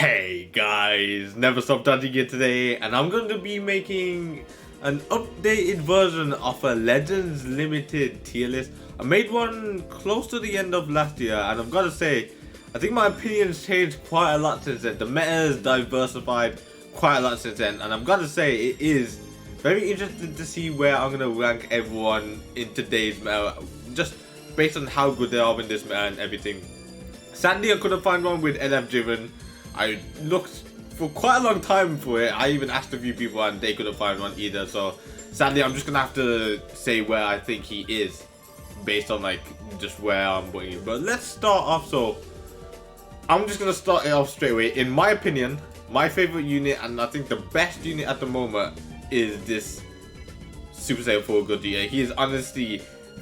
Hey guys, Never Stop Dodging here today, and I'm going to be making an updated version of a Legends Limited tier list. I made one close to the end of last year, and I've got to say, I think my opinions changed quite a lot since then. The meta has diversified quite a lot since then, and I've got to say, it is very interesting to see where I'm going to rank everyone in today's meta, just based on how good they are in this meta and everything. Sadly, I couldn't find one with LF JIREN. I looked for quite a long time for it. I even asked a few people and they couldn't find one either. So sadly, I'm just gonna have to say where I think he is based on like just where I'm putting it. But let's start off. So I'm just gonna start it off straight away. In my opinion, my favorite unit and I think the best unit at the moment is this Super Saiyan 4 Vegeta. He is honestly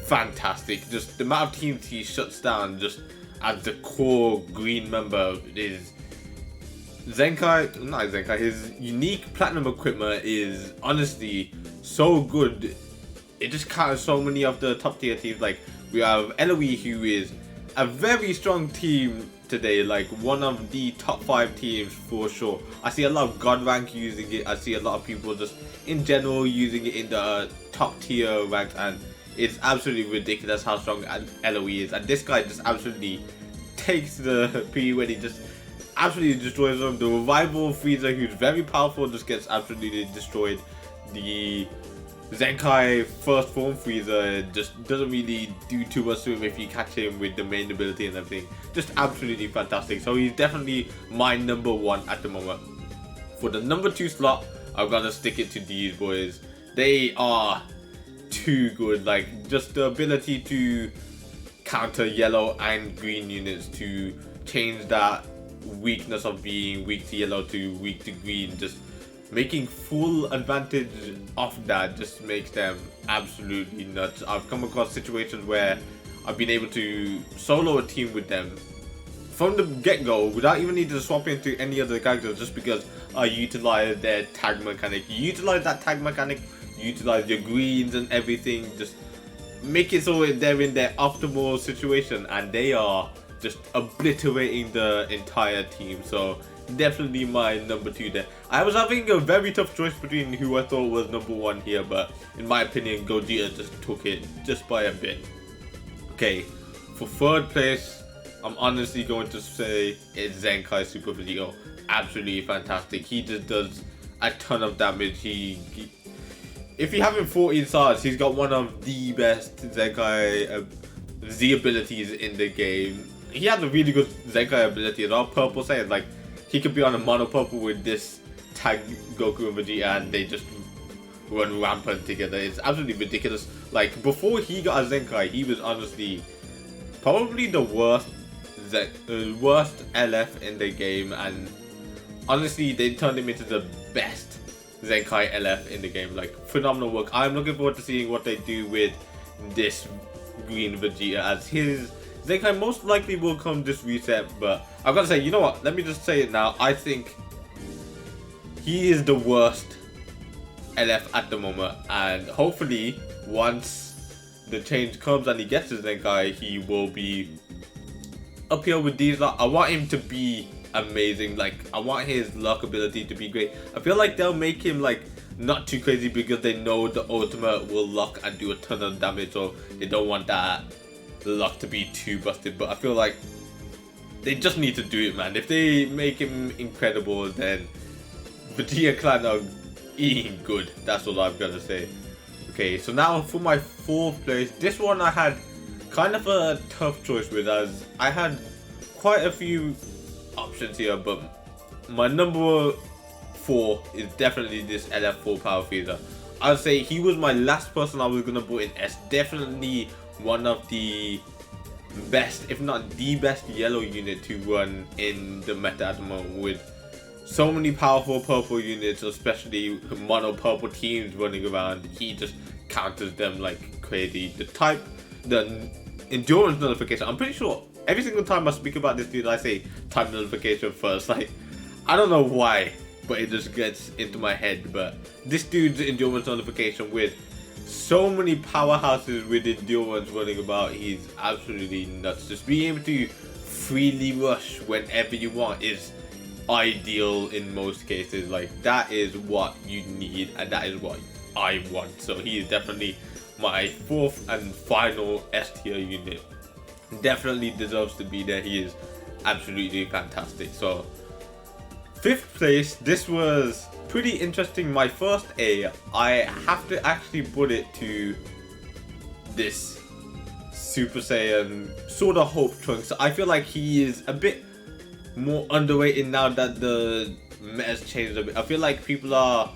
fantastic. Just the amount of teams he shuts down just as the core green member is his unique platinum equipment is honestly so good. It just counters so many of the top tier teams. Like we have LOE, who is a very strong team today, like one of the top 5 teams for sure. I see a lot of God rank using it. I see a lot of people just in general using it in the top tier ranks, and it's absolutely ridiculous how strong LOE is. And this guy just absolutely takes the P when he just absolutely destroys them. The revival Frieza, who's very powerful, just gets absolutely destroyed. The Zenkai Firstborn Frieza just doesn't really do too much to him if you catch him with the main ability and everything. Just absolutely fantastic. So he's definitely my number 1 at the moment. For the number 2 slot, I've got to stick it to these boys. They are too good. Like just the ability to counter yellow and green units, to change that weakness of being weak to yellow to weak to green, just making full advantage of that just makes them absolutely nuts. I've come across situations where I've been able to solo a team with them from the get-go without even needing to swap into any other characters, just because I utilize their tag mechanic. You utilize that tag mechanic, you utilize your greens and everything, just make it so they're in their optimal situation and they are just obliterating the entire team. So definitely my number 2 there. I was having a very tough choice between who I thought was number 1 here, but in my opinion, Vegeta just took it just by a bit. Okay, for 3rd place, I'm honestly going to say it's Zenkai Super Vegito. Absolutely fantastic. He just does a ton of damage. If you have him 14 stars, he's got one of the best Zenkai Z abilities in the game. He has a really good Zenkai ability as well. Purple Saiyan, like he could be on a mono purple with this tag Goku and Vegeta, and they just run rampant together. It's absolutely ridiculous. Like before he got a Zenkai, he was honestly probably the worst LF in the game, and honestly they turned him into the best Zenkai LF in the game. Like phenomenal work. I'm looking forward to seeing what they do with this green Vegeta, as his Zenkai most likely will come this reset. But I've got to say, you know what, let me just say it now, I think he is the worst LF at the moment, and hopefully once the change comes and he gets his Zenkai, he will be up here with these. I want him to be amazing. Like I want his luck ability to be great. I feel like they'll make him like not too crazy because they know the ultimate will lock and do a ton of damage, so they don't want that luck to be too busted. But I feel like they just need to do it, man. If they make him incredible, then Vegeta clan are eating good. That's all I've got to say. Okay, so now for my 4th place. This one I had kind of a tough choice with, as I had quite a few options here, but my number 4 is definitely this LF4 Power Frieza. I'd say he was my last person I was gonna put in S. Definitely one of the best, if not the best, yellow unit to run in the meta at the moment, with so many powerful purple units, especially mono purple teams running around. He just counters them like crazy. The endurance nullification, I'm pretty sure every single time I speak about this dude I say time nullification first. Like I don't know why, but it just gets into my head. But this dude's endurance nullification, with so many powerhouses with endurance running about, he's absolutely nuts. Just being able to freely rush whenever you want is ideal in most cases. Like, that is what you need, and that is what I want. So he is definitely my 4th and final S tier unit. Definitely deserves to be there. He is absolutely fantastic. So 5th place, this was pretty interesting. My first A, I have to actually put it to this Super Saiyan sort of Hope Trunks. I feel like he is a bit more underrated now that the meta's changed a bit. I feel like people are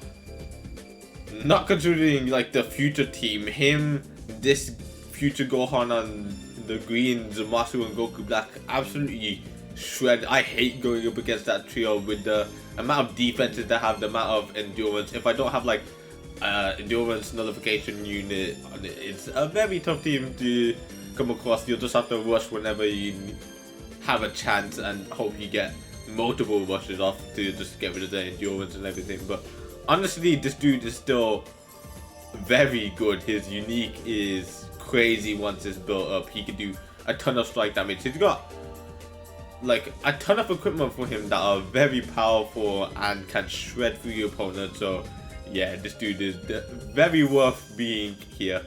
not considering like the future team. Him, this future Gohan and the green Zamasu and Goku Black absolutely shred. I hate going up against that trio with the amount of defenses they have, the amount of endurance. If I don't have like endurance nullification unit, it's a very tough team to come across. You'll just have to rush whenever you have a chance and hope you get multiple rushes off to just get rid of the endurance and everything. But honestly, this dude is still very good. His unique is crazy once it's built up. He can do a ton of strike damage. He's got like a ton of equipment for him that are very powerful and can shred through your opponent. So yeah, this dude is very worth being here.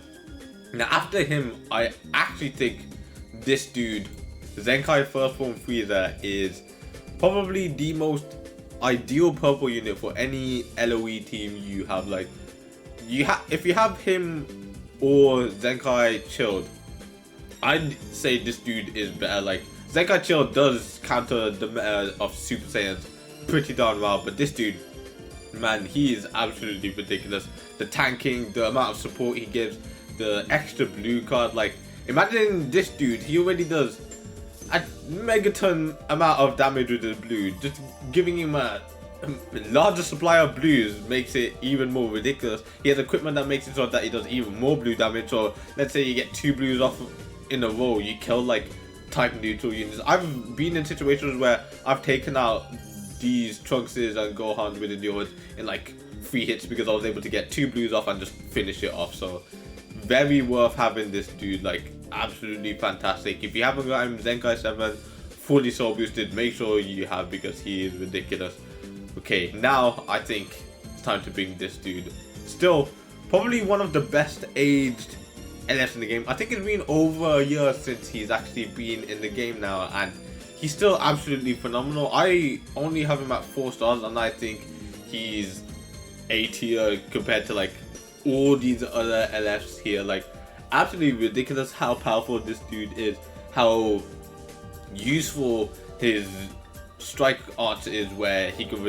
Now after him, I actually think this dude, Zenkai Firstborn Frieza, is probably the most ideal purple unit for any LOE team you have. Like, if you have him or Zenkai Chilled, I'd say this dude is better. Like, Zenkai Chilled does counter the meta of Super Saiyans pretty darn well, but this dude, man, he is absolutely ridiculous. The tanking, the amount of support he gives, the extra blue card. Like, imagine this dude, he already does a megaton amount of damage with the blue. Just giving him a larger supply of blues makes it even more ridiculous. He has equipment that makes it so that he does even more blue damage. So let's say you get 2 blues off in a row, you kill like type neutral units. I've been in situations where I've taken out these Trunkses and Gohans with endurance in like 3 hits because I was able to get 2 blues off and just finish it off. So very worth having this dude. Like, absolutely fantastic. If you haven't got him, Zenkai 7 fully soul boosted, make sure you have, because he is ridiculous. Okay, now I think it's time to bring this dude. Still probably one of the best aged LFs in the game. I think it's been over a year since he's actually been in the game now, and he's still absolutely phenomenal. I only have him at 4 stars, and I think he's A tier compared to like all these other LFs here. Like, absolutely ridiculous how powerful this dude is, how useful his strike art is, where he can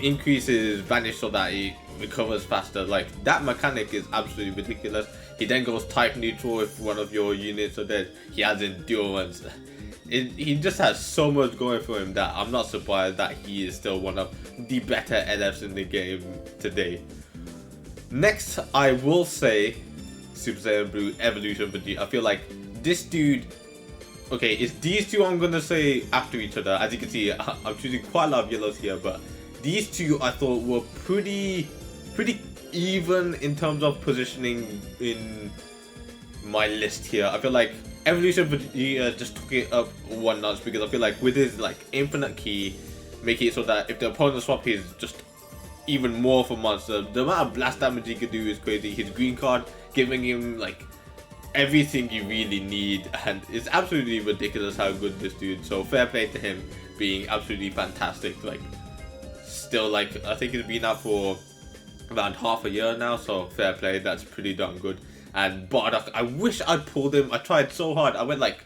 increase his vanish so that he recovers faster. Like, that mechanic is absolutely ridiculous. He then goes type neutral if one of your units are dead. He has endurance. He just has so much going for him that I'm not surprised that he is still one of the better LFs in the game today. Next, I will say Super Saiyan Blue Evolution Vegeta. I feel like this dude, okay, it's these two I'm gonna say after each other. As you can see, I'm choosing quite a lot of yellows here, but these two I thought were pretty even in terms of positioning in my list here. I feel like Evolution Vegeta just took it up 1 notch, because I feel like with his like infinite key, making it so that if the opponent swap, he's just even more of a monster. The amount of blast damage he could do is crazy. His green card giving him like everything you really need, and it's absolutely ridiculous how good this dude. So fair play to him being absolutely fantastic. Like, still, like, I think it's been out for around half a year now, so fair play. That's pretty darn good. And Bardock, I wish I'd pulled him. I tried so hard. I went like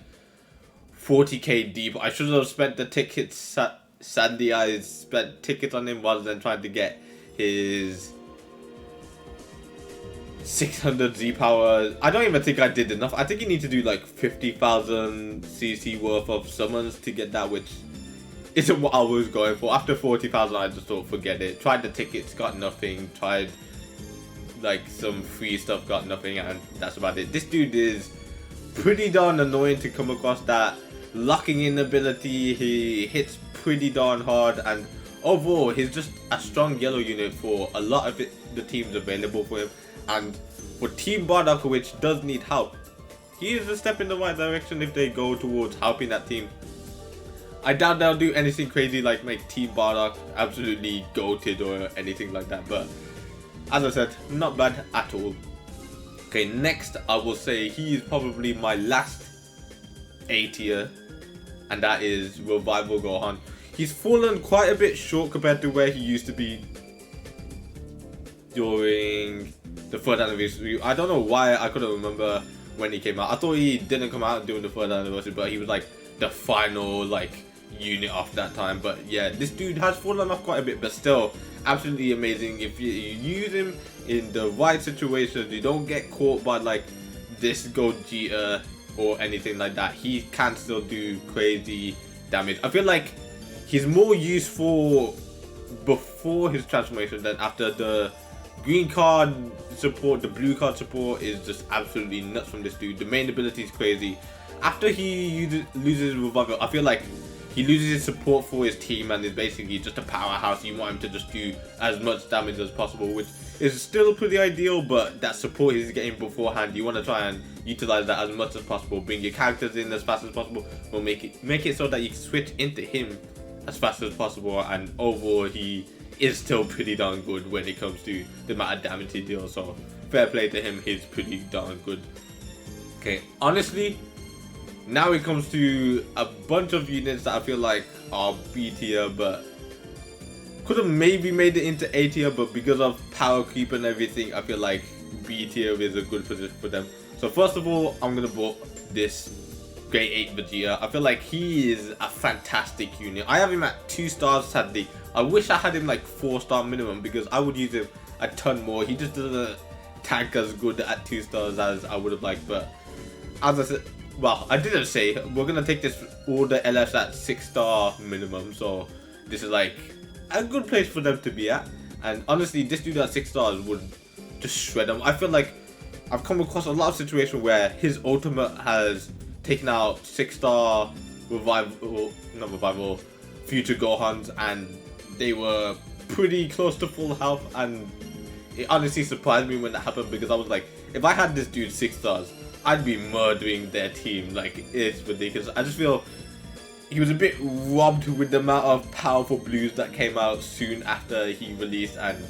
40k deep. I should have spent the tickets. Sadly, I spent tickets on him rather than trying to get his 600 Z power. I don't even think I did enough. I think you need to do like 50,000 CC worth of summons to get that, which isn't what I was going for. After 40,000, I just thought, forget it. Tried the tickets, got nothing. Tried like some free stuff, got nothing, and that's about it. This dude is pretty darn annoying to come across. That locking in ability, he hits pretty darn hard, and overall he's just a strong yellow unit for a lot of the teams available for him. And for Team Bardock, which does need help, he is a step in the right direction if they go towards helping that team. I doubt they'll do anything crazy like make Team Bardock absolutely goated or anything like that, but as I said, not bad at all. Okay, next I will say he is probably my last A tier, and that is Revival Gohan. He's fallen quite a bit short compared to where he used to be during the 3rd anniversary. I don't know why I couldn't remember when he came out. I thought he didn't come out during the 3rd anniversary, but he was like the final like unit of that time. But yeah, this dude has fallen off quite a bit, but still absolutely amazing. If you use him in the right situations, you don't get caught by like this Gogeta or anything like that, he can still do crazy damage. I feel like he's more useful before his transformation than after. The green card support, the blue card support is just absolutely nuts from this dude. The main ability is crazy. After he loses Revival, I feel like he loses his support for his team and is basically just a powerhouse. You want him to just do as much damage as possible, which is still pretty ideal, but that support he's getting beforehand, you want to try and utilize that as much as possible. Bring your characters in as fast as possible, or make it so that you can switch into him as fast as possible, and overall he is still pretty darn good when it comes to the amount of damage he deals, so fair play to him, he's pretty darn good. Okay, honestly, now it comes to a bunch of units that I feel like are B tier, but could have maybe made it into A tier, but because of power creep and everything, I feel like B tier is a good position for them. So first of all, I'm gonna put this Grade 8 Vegeta. I feel like he is a fantastic unit. I have him at 2 stars sadly. I wish I had him like 4-star minimum, because I would use him a ton more. He just doesn't tank as good at 2 stars as I would have liked, but as I said, well, I didn't say, we're gonna take this all the LFs at 6-star minimum, so this is like a good place for them to be at. And honestly, this dude at 6 stars would just shred them. I feel like I've come across a lot of situations where his ultimate has taken out 6-star future Gohans, and they were pretty close to full health, and it honestly surprised me when that happened, because I was like, if I had this dude 6 stars, I'd be murdering their team. Like, it's ridiculous. I just feel he was a bit robbed with the amount of powerful blues that came out soon after he released, and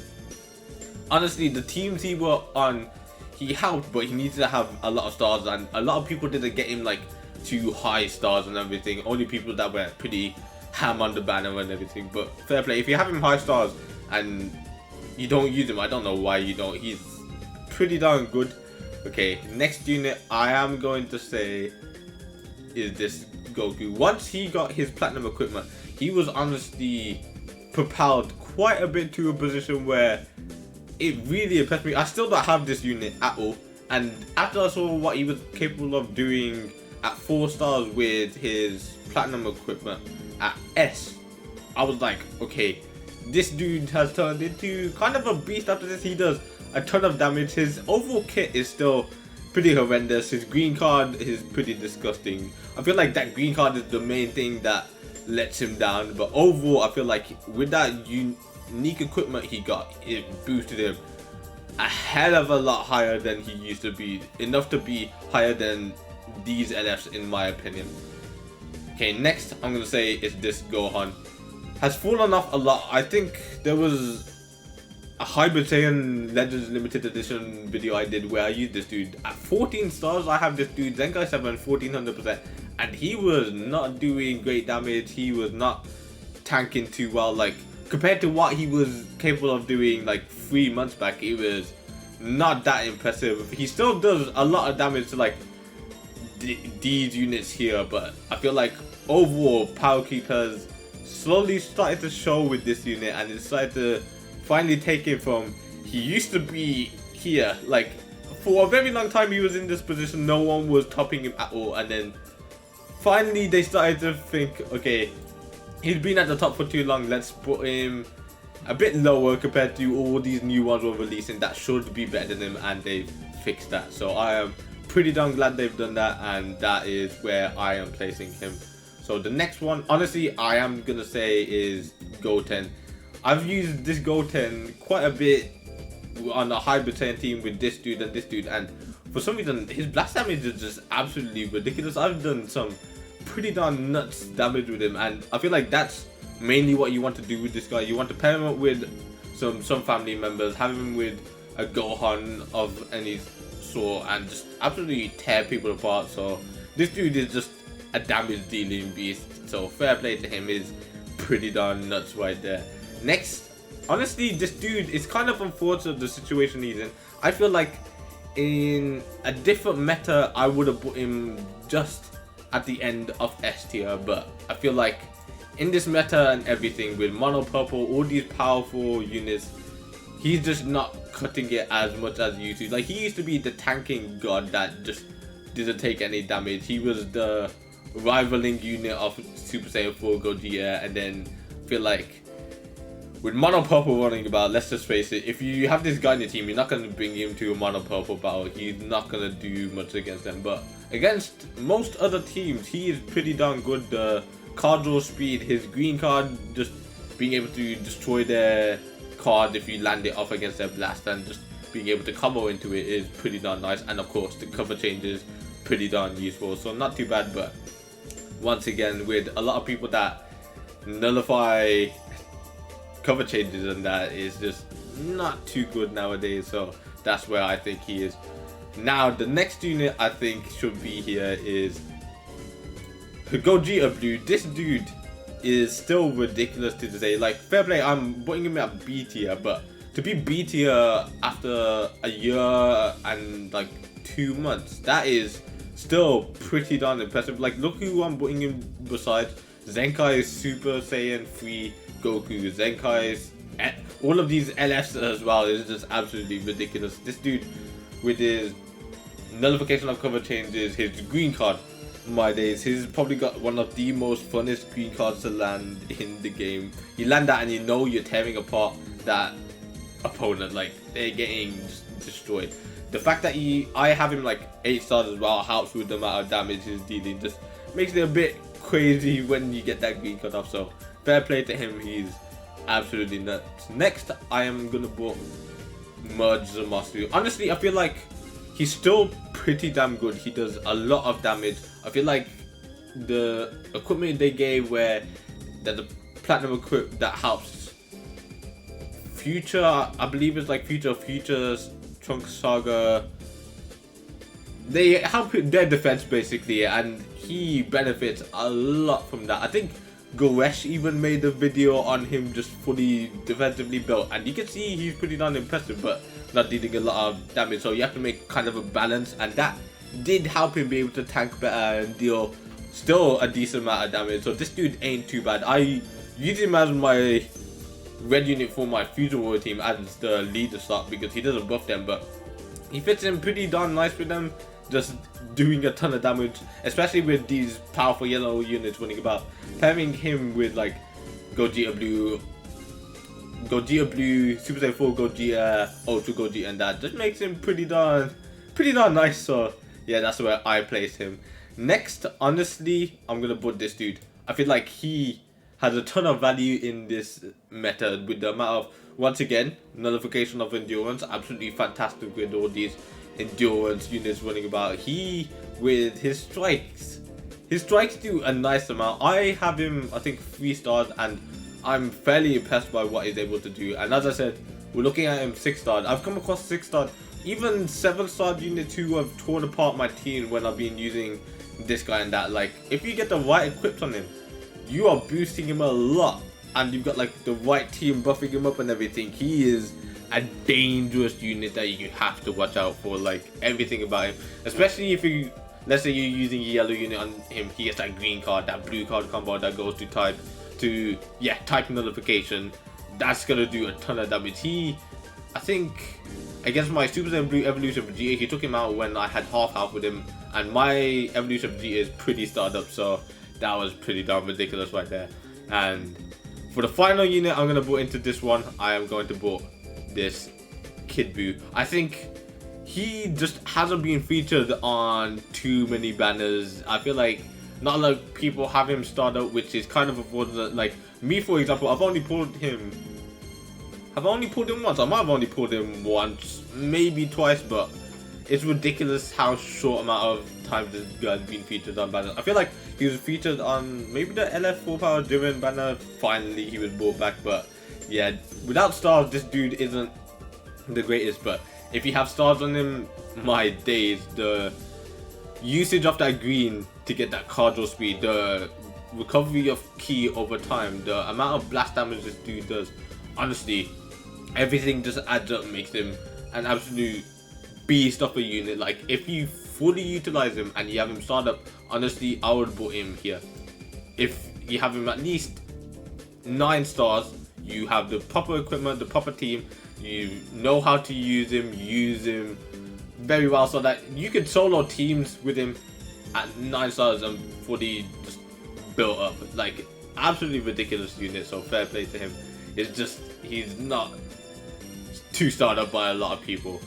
honestly, the teams he were on, he helped, but he needed to have a lot of stars, and a lot of people didn't get him like too high stars and everything. Only people that were pretty ham on the banner and everything. But fair play, if you have him high stars and you don't use him, I don't know why you don't. He's pretty darn good. Okay, next unit I am going to say is this Goku. Once he got his platinum equipment, he was honestly propelled quite a bit to a position where it really impressed me. I still don't have this unit at all, and after I saw what he was capable of doing at 4 stars with his platinum equipment at S, I was like, okay, this dude has turned into kind of a beast after this. He does a ton of damage. His overall kit is still pretty horrendous. His green card is pretty disgusting. I feel like that green card is the main thing that lets him down, but overall I feel like with that unique equipment he got, it boosted him a hell of a lot higher than he used to be. Enough to be higher than these LFs in my opinion. Okay, next I'm gonna say is this Gohan. Has fallen off a lot. I think there was a Hyper Saiyan Legends limited edition video I did where I used this dude at 14 stars. I have this dude Zenkai 7 1400%, and he was not doing great damage. He was not tanking too well, like compared to what he was capable of doing like 3 months back. It was not that impressive. He still does a lot of damage to like these units here, but I feel like overall power creep has slowly started to show with this unit, and it started to finally take it from, he used to be here, like for a very long time he was in this position, no one was topping him at all, and then finally they started to think, okay, he's been at the top for too long, let's put him a bit lower compared to all these new ones we're releasing that should be better than him, and they've fixed that. So I am pretty darn glad they've done that, and that is where I am placing him. So the next one, honestly, I am gonna say is Goten. I've used this Goten quite a bit on a Hyper Saiyan team with this dude and this dude, and for some reason his blast damage is just absolutely ridiculous. I've done some pretty darn nuts damage with him, and I feel like that's mainly what you want to do with this guy. You want to pair him up with some family members, have him with a Gohan of any sort, and just absolutely tear people apart. So this dude is just a damage dealing beast, so fair play to him. Is pretty darn nuts right there. Next, honestly, this dude is kind of unfortunate the situation he's in. I feel like in a different meta I would have put him just at the end of S tier, but I feel like in this meta and everything with mono purple, all these powerful units, he's just not cutting it as much as he used to. Like, he used to be the tanking god that just didn't take any damage. He was the rivaling unit of Super Saiyan 4 Gogeta, and then I feel like with mono purple running about, let's just face it, if you have this guy in your team, you're not going to bring him to a mono purple battle. He's not going to do much against them, but against most other teams, he is pretty darn good. The card draw speed, his green card, just being able to destroy their card if you land it off against their blast, and just being able to combo into it is pretty darn nice. And of course the cover changes pretty darn useful, so not too bad. But once again, with a lot of people that nullify cover changes, and that is just not too good nowadays, so that's where I think he is. Now the next unit I think should be here is Vegito Blue. This dude is still ridiculous to say. Like, fair play, I'm putting him at B tier, but to be B tier after a year and like 2 months, that is still pretty darn impressive. Like, look who I'm putting him beside. Zenkai Super Saiyan 3 Goku, Zenkai's, all of these LFs as well is just absolutely ridiculous. This dude with his nullification of cover changes, his green card, my days, he's probably got one of the most funnest green cards to land in the game. You land that and you know you're tearing apart that opponent, like they're getting destroyed. The fact that I have him like 8 stars as well helps with the amount of damage he's dealing, just makes it a bit crazy when you get that green card off. So fair play to him, he's absolutely nuts. Next, I am gonna put Merge Zamasu. Honestly, I feel like he's still pretty damn good. He does a lot of damage. I feel like the equipment they gave, where there's a platinum equip that helps Future, I believe it's like Futures, Trunks Saga, they help their defense basically, and he benefits a lot from that. I think Goresh even made a video on him just fully defensively built, and you can see he's pretty darn impressive, but not dealing a lot of damage. So you have to make kind of a balance, and that did help him be able to tank better and deal still a decent amount of damage. So this dude ain't too bad. I use him as my red unit for my Fusion Warrior team as the leader slot because he doesn't buff them, but he fits in pretty darn nice with them, just doing a ton of damage, especially with these powerful yellow units running about. Pairing him with like Vegito Blue, Super Saiyan 4 Gogeta, Ultra Gogeta, and that just makes him pretty darn nice. So yeah, that's where I place him. Next, honestly, I'm gonna put this dude. I feel like he has a ton of value in this meta with the amount of, once again, nullification of endurance. Absolutely fantastic with all these endurance units running about. He, with his strikes do a nice amount. I have him, I think, 3 stars, and I'm fairly impressed by what he's able to do. And as I said, we're looking at him 6 stars. I've come across 6 stars, even 7 star units who have torn apart my team when I've been using this guy and that. Like, if you get the right equips on him, you are boosting him a lot, and you've got like the right team buffing him up and everything. He is a dangerous unit that you have to watch out for, like everything about him. Especially if you, let's say you're using a yellow unit on him, he gets that green card, that blue card combo that goes to type nullification. That's gonna do a ton of damage. I think against my Super Saiyan Blue Evolution Vegeta, he took him out when I had half health with him, and my Evolution Vegeta is pretty starred up, so that was pretty darn ridiculous right there. And for the final unit I'm going to put into this one, I am going to put this Kid Buu. I think he just hasn't been featured on too many banners. I feel like not a lot of people have him start out, which is kind of unfortunate. Like me, for example, I've only pulled him once. I might have only pulled him once, maybe twice, but it's ridiculous how short amount of time this guy's been featured on banners. I feel like he was featured on maybe the LF 4 power Jiren banner. Finally, he was brought back, but yeah, without stars, this dude isn't the greatest. But if you have stars on him, my days, the usage of that green to get that card draw speed, the recovery of ki over time, the amount of blast damage this dude does, honestly, everything just adds up, makes him an absolute beast of a unit. Like, if you fully utilize him and you have him start up, honestly, I would put him here. If you have him at least 9 stars, you have the proper equipment, the proper team, you know how to use him very well, so that you could solo teams with him at 9 stars and fully just built up. Like, absolutely ridiculous unit, so fair play to him. It's just, he's not too starred up by a lot of people.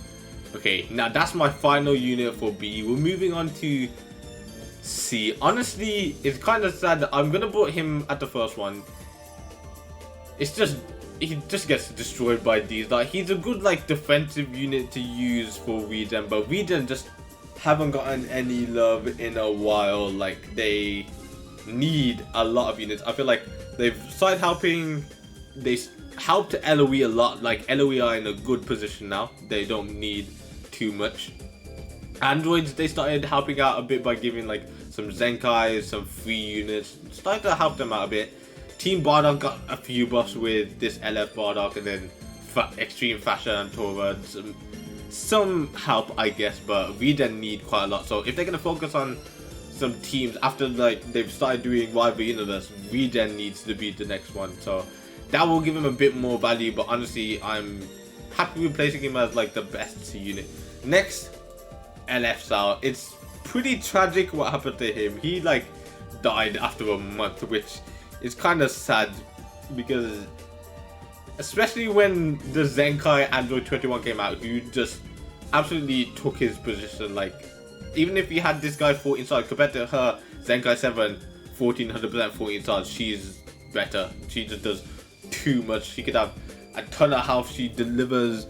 Okay, now that's my final unit for B. We're moving on to C. Honestly, it's kind of sad that I'm gonna put him at the first one. It's just, he just gets destroyed by these. Like, he's a good like defensive unit to use for regen, but regen just haven't gotten any love in a while. Like, they need a lot of units. I feel like they've started helping. They helped LOE a lot. Like, LOE are in a good position now. They don't need too much. Androids, they started helping out a bit by giving like some Zenkai, some free units. Started to help them out a bit. Team Bardock got a few buffs with this LF Bardock, and then Extreme Fashion and Tora. Some help, I guess, but regen need quite a lot. So if they're gonna focus on some teams after like they've started doing Rival Universe, regen needs to be the next one. So that will give him a bit more value, but honestly, I'm happy with placing him as like the best unit. Next, LF Sao. It's pretty tragic what happened to him. He like died after a month, which is kind of sad, because especially when the Zenkai Android 21 came out, who just absolutely took his position. Like, even if you had this guy 14 stars compared to her Zenkai 7 1400% 14 stars, she's better. She just does too much. She could have a ton of health. She delivers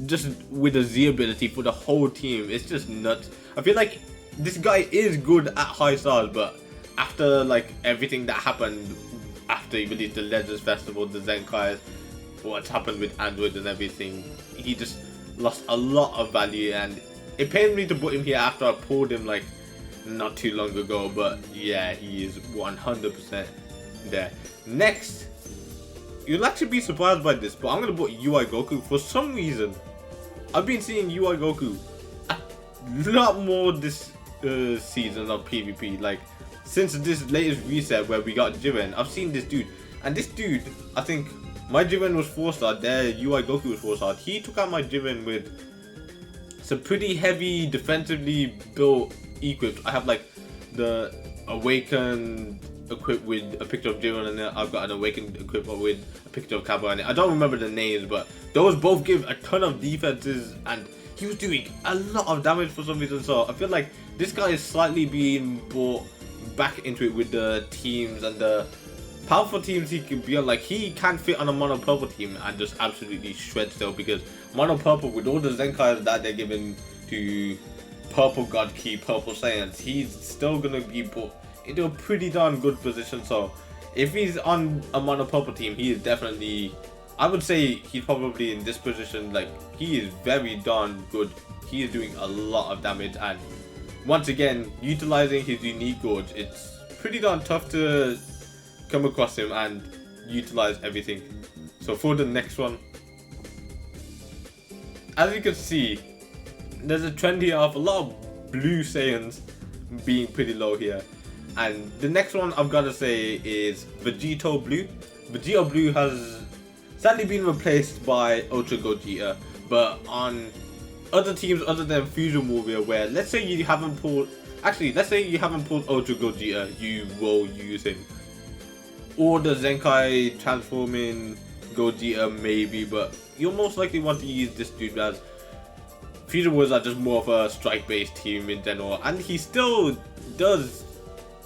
just with a Z ability for the whole team. It's just nuts. I feel like this guy is good at high stars, but after like everything that happened after he released the Legends Festival, the Zenkai, what's happened with Android and everything, he just lost a lot of value, and it pained me to put him here after I pulled him like not too long ago. But yeah, he is 100% there. Next, you'll actually be surprised by this, but I'm gonna put UI Goku. For some reason, I've been seeing UI Goku a lot more this season of PvP. Like, since this latest reset where we got Jiren, I've seen this dude, and this dude, I think my Jiren was 4-star, their UI Goku was 4-star. He took out my Jiren with some pretty heavy defensively built equipped. I have like the Awakened equipped with a picture of Jiren in it. I've got an Awakened equipped with a picture of Cabba in it. I don't remember the names, but those both give a ton of defenses, and he was doing a lot of damage for some reason. So I feel like this guy is slightly being brought back into it with the teams and the powerful teams he can be on. Like, he can fit on a mono purple team and just absolutely shred still, because mono purple, with all the Zenkais that they're giving to purple God Key, purple Saiyans, he's still gonna be put into a pretty darn good position. So if he's on a mono purple team, he is definitely, I would say he's probably in this position. Like, he is very darn good. He is doing a lot of damage, and once again, utilizing his unique gorge, it's pretty darn tough to come across him and utilize everything. So for the next one, as you can see, there's a trend here of a lot of blue Saiyans being pretty low here. And the next one I've got to say is Vegito Blue. Vegito Blue has sadly been replaced by Ultra Gogeta, but on other teams other than Fusion Warrior, where let's say you haven't pulled Ultra Gogeta, you will use him. Or the Zenkai transforming Gogeta maybe, but you'll most likely want to use this dude, as Fusion Warriors are just more of a strike-based team in general, and he still does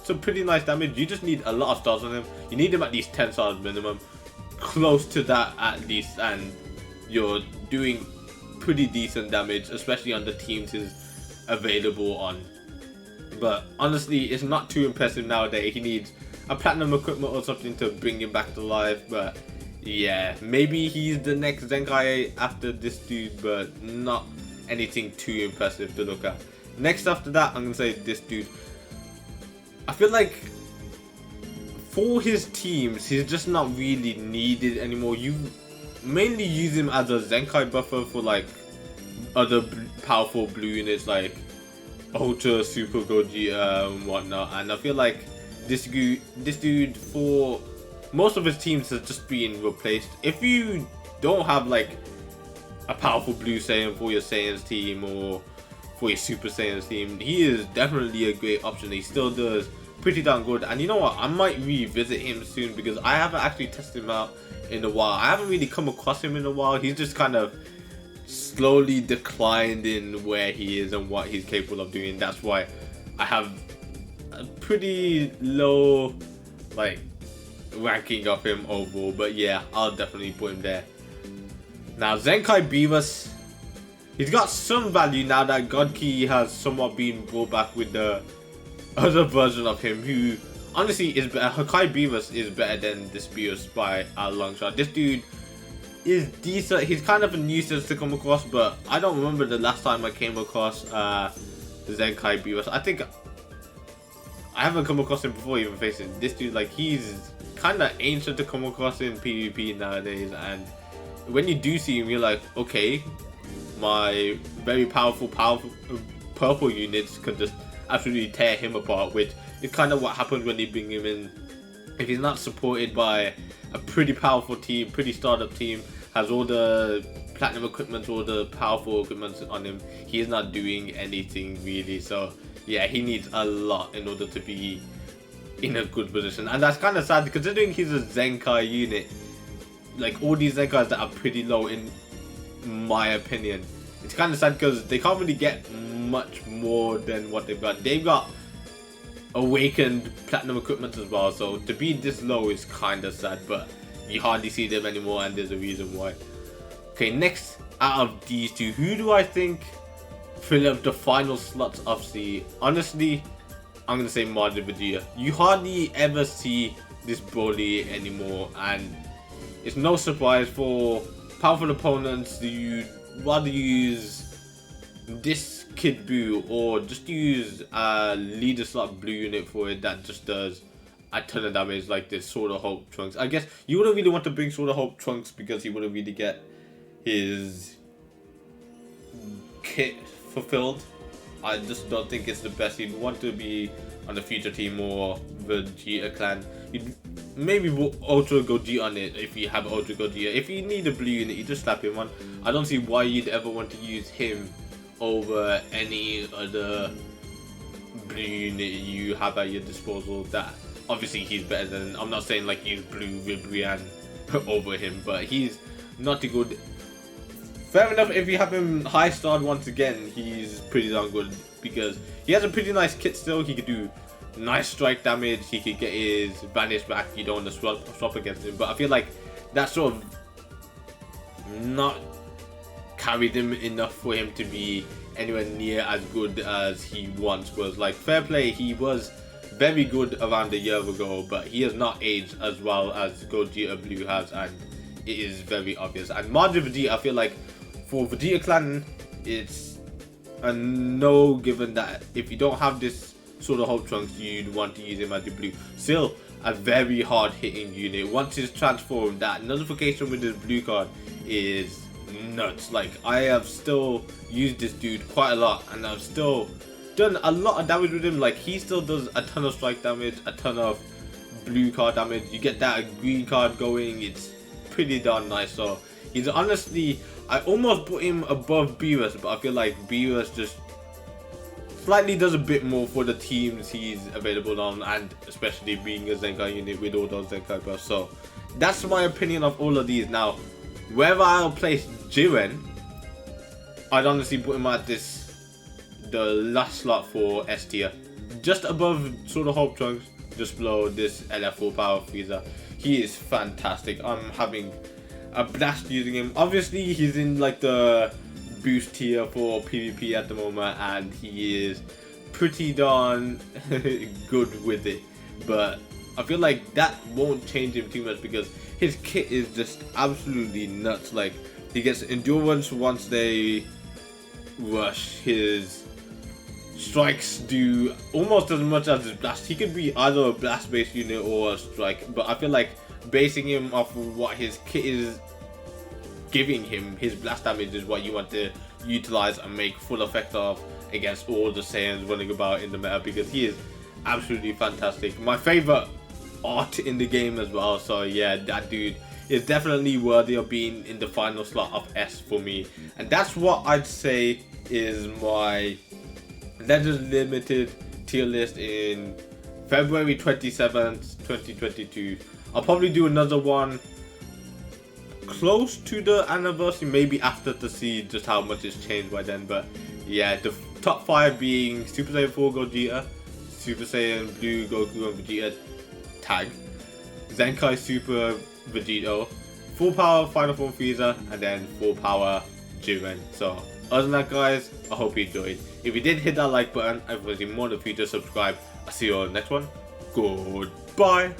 some pretty nice damage. You just need a lot of stars on him. You need him at least 10 stars minimum, close to that at least, and you're doing pretty decent damage, especially on the teams he's available on. But honestly, it's not too impressive nowadays. He needs a platinum equipment or something to bring him back to life. But yeah, maybe he's the next Zenkai after this dude, but not anything too impressive to look at. Next after that, I'm gonna say this dude. I feel like for his teams, he's just not really needed anymore. You mainly use him as a Zenkai buffer for like other powerful blue units like Ultra, Super Gogeta and whatnot. And I feel like this dude for most of his teams has just been replaced. If you don't have like a powerful blue Saiyan for your Saiyans team or for your Super Saiyans team, he is definitely a great option. He still does pretty darn good. And you know what, I might revisit him soon because I haven't actually tested him out in a while. I haven't really come across him in a while. He's just kind of slowly declined in where he is and what he's capable of doing. That's why I have a pretty low like ranking of him overall. But yeah, I'll definitely put him there. Now Zenkai Beamus, he's got some value now that God Key has somewhat been brought back with the other version of him, who honestly is better. Zenkai Beamus is better than this Beamus by a long shot. This dude is decent. He's kind of a nuisance to come across, but I don't remember the last time I came across Zenkai Beamus. I think I haven't come across him before even facing this dude. Like, he's kind of ancient to come across in PvP nowadays, and when you do see him, you're like, okay, my very powerful purple units could just absolutely tear him apart, which is kind of what happens when you bring him in. If he's not supported by a pretty powerful team, pretty startup team, has all the platinum equipment, all the powerful equipment on him, he is not doing anything really. So yeah, he needs a lot in order to be in a good position, and that's kind of sad considering he's a Zenkai unit. Like, all these Zenkais that are pretty low in my opinion, it's kind of sad because they can't really get much more than what they've got. They've got awakened platinum equipment as well, so to be this low is kind of sad, but you hardly see them anymore, and there's a reason why. Okay, next out of these two, who do I think fill up the final slots of the... Honestly, I'm gonna say Majin Vegeta. You hardly ever see this Broly anymore, and it's no surprise for powerful opponents. You rather use this Kid Buu or just use a leader slot blue unit for it that just does a ton of damage, like this Sword of Hope Trunks. I guess you wouldn't really want to bring Sword of Hope Trunks because he wouldn't really get his kit fulfilled. I just don't think it's the best. You'd want to be on the future team or Vegeta clan. You'd maybe put Ultra Gogeta on it if you have Ultra Gogeta. If you need a blue unit, you just slap him on. I don't see why you'd ever want to use him over any other blue unit you have at your disposal. That obviously he's better than. I'm not saying like use Blue Ribrian over him, but he's not too good. Fair enough, if you have him high starred once again, he's pretty darn good because he has a pretty nice kit still. He could do nice strike damage, he could get his vanish back. You don't want to swap against him, but I feel like that's sort of not carried him enough for him to be anywhere near as good as he once was. Like, fair play, he was very good around a year ago, but he has not aged as well as Gogeta Blue has, and it is very obvious. And Majin Vegeta, I feel like for Vegeta clan, it's a no, given that if you don't have this Sword of Hope Trunks, you'd want to use him as your blue. Still a very hard hitting unit. Once he's transformed, that notification with his blue card is nuts. Like, I have still used this dude quite a lot, and I've still done a lot of damage with him. Like, he still does a ton of strike damage, a ton of blue card damage. You get that green card going, it's pretty darn nice. So he's honestly, I almost put him above Beerus, but I feel like Beerus just slightly does a bit more for the teams he's available on, and especially being a Zenkai unit with all those Zenkai buffs. So that's my opinion of all of these. Now, wherever I'll place JIREN, I'd honestly put him at the last slot for S tier, just above Sword of Hope Trunks, just below this LF4 Power Freezer. He is fantastic. I'm having a blast using him. Obviously, he's in like the boost tier for PvP at the moment, and he is pretty darn good with it. But I feel like that won't change him too much because his kit is just absolutely nuts. Like, he gets endurance once they rush. His strikes do almost as much as his blast. He could be either a blast based unit or a strike, but I feel like basing him off of what his kit is giving him, his blast damage is what you want to utilize and make full effect of against all the Saiyans running about in the meta, because he is absolutely fantastic. My favorite art in the game as well. So yeah, that dude is definitely worthy of being in the final slot of S for me. And that's what I'd say is my Legends Limited tier list in February 27th, 2022. I'll probably do another one close to the anniversary, maybe after, to see just how much it's changed by then. But yeah, the top 5 being Super Saiyan 4 Gogeta, Super Saiyan Blue Goku and Vegeta tag, Zenkai Super Vegito, full power Final Form Frieza, and then full power JIREN. So other than that, guys, I hope you enjoyed. If you did, hit that like button. I'd be more than free to subscribe. I'll see you on the next one. Goodbye.